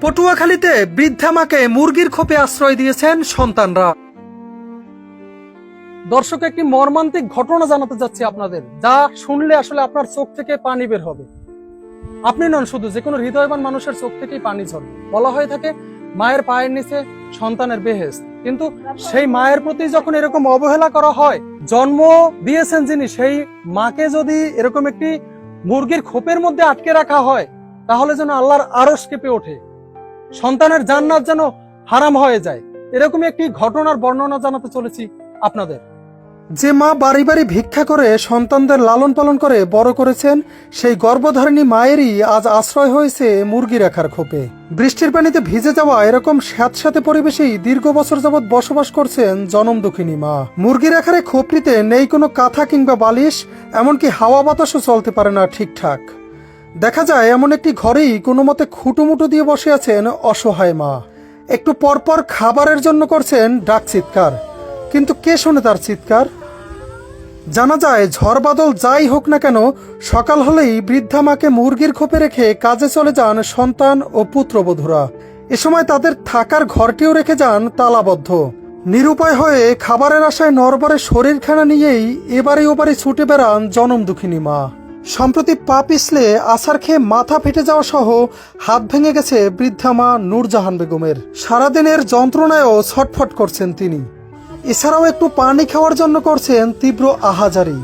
পটুয়াখালীতে বৃদ্ধা মাকে মুরগির খোপে আশ্রয় দিয়েছেন সন্তানরা। দর্শক, একটি মর্মান্তিক ঘটনা জানাতে যাচ্ছি আপনাদের, যা শুনলে আসলে আপনার চোখ থেকে পানি বের হবে। আপনি নন, শুধু যে কোনো হৃদয়বান মানুষের চোখ থেকেই পানি ঝরবে। বলা হয়ে থাকে মায়ের পায়ের নিচে সন্তানের বেহেশত, কিন্তু সেই মায়ের প্রতি যখন এরকম অবহেলা করা হয়, জন্ম দিয়েছেন যিনি, সেই মাকে যদি এরকম একটি মুরগির খোপের মধ্যে আটকে রাখা হয়, তাহলে যেন আল্লাহর আরশ কেঁপে ওঠে, সন্তানের জান্নাত যেন হারাম হয়ে যায়। এরকমই একটি ঘটনার বর্ণনা জানাতে চলেছি আপনাদের। যে মা বাড়ি বাড়ি ভিক্ষা করে সন্তানদের লালন পালন করে বড় করেছেন, সেই গর্ভধারিণী মায়েরই আজ আশ্রয় হয়েছে মুরগি রাখার খোপে। বৃষ্টির পানিতে ভিজে যাওয়া এরকম স্যাঁতস্যাঁতে পরিবেশেই দীর্ঘ বছর যাবৎ বসবাস করছেন জনম দুঃখিনী মা। মুরগি রাখার এই খোপটিতে নেই কোনো কাঁথা কিংবা বালিশ, এমনকি হাওয়া বাতাসও চলতে পারে না ঠিকঠাক। দেখা যায় এমন একটি ঘরেই কোনো মতে খুঁটুমুটু দিয়ে বসে আছেন অসহায় মা। একটু পরপর খাবারের জন্য করছেন ডাক চিৎকার, কিন্তু কে শোনে তার চিৎকার? জানা যায় ঝড় বাদল যাই হোক না কেন, সকাল হলেই বৃদ্ধা মাকে মুরগির খোপে রেখে কাজে চলে যান সন্তান ও পুত্রবধূরা। এ সময় তাদের থাকার ঘরটিও রেখে যান তালাবদ্ধ। নিরুপায় হয়ে খাবারের আশায় নরবরে শরীরখানা নিয়েই এবারে ওবারে ছুটে বেড়ান জনম দুঃখিনী মা। সম্প্রতি পা পিছলে আছাড় খেয়ে মাথা ফেটে যাওয়া সহ হাত ভেঙে গেছে বৃদ্ধা মা নূরজাহান বেগমের। সারাদিনের যন্ত্রণায়ও ছটফট করছেন তিনি। এছাড়াও একটু পানি খাওয়ার জন্য করছেন তীব্র আহাজারি,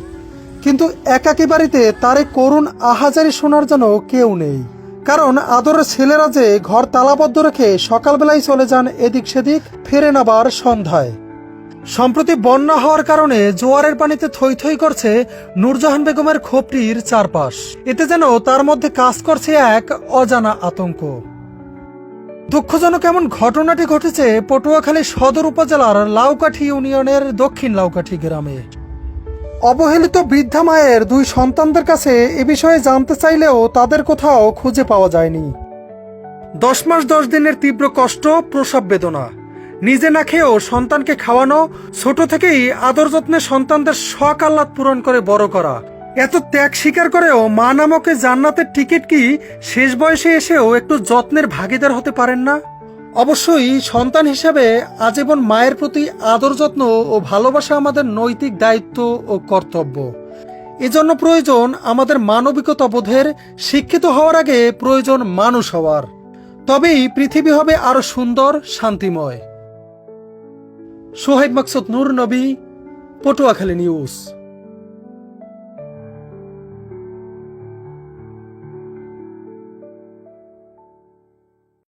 কিন্তু একাকী বাড়িতে তার করুণ আহাজারি শোনার জন্য কেউ নেই। কারণ আদরের ছেলেরা যে ঘর তালাবদ্ধ রেখে সকালবেলায় চলে যান এদিক সেদিক, ফেরেন আবার সন্ধ্যায়। সম্প্রতি বন্যা হওয়ার কারণে জোয়ারের পানিতে থই থই করছে নূরজাহান বেগমের খোপটির চারপাশ। এতে যেন তার মধ্যে কাজ করছে এক অজানা আতঙ্ক। দুঃখজনক এমন ঘটনাটি ঘটেছে পটুয়াখালী সদর উপজেলার লাউকাঠি ইউনিয়নের দক্ষিণ লাউকাঠি গ্রামে। অবহেলিত বৃদ্ধা মায়ের দুই সন্তানদের কাছে এ বিষয়ে জানতে চাইলেও তাদের কোথাও খুঁজে পাওয়া যায়নি। 10 মাস 10 দিনের তীব্র কষ্ট, প্রসব বেদনা, নিজে না খেয়েও সন্তানকে খাওয়ানো, ছোট থেকেই আদর যত্নে সন্তানদের শখ আহ্লাদ পূরণ করে বড় করা, এত ত্যাগ স্বীকার করেও মা নামক জান্নাতের টিকিট কি শেষ বয়সে এসেও একটু যত্নের ভাগীদার হতে পারেন না? অবশ্যই সন্তান হিসাবে আজীবন মায়ের প্রতি আদর যত্ন ও ভালোবাসা আমাদের নৈতিক দায়িত্ব ও কর্তব্য। এজন্য প্রয়োজন আমাদের মানবিকতা বোধের, শিক্ষিত হওয়ার আগে প্রয়োজন মানুষ হওয়ার। তবেই পৃথিবী হবে আরো সুন্দর, শান্তিময়। সোহাইব মাকসুদ, নূর নবী, পটুয়াখালী নিউজ।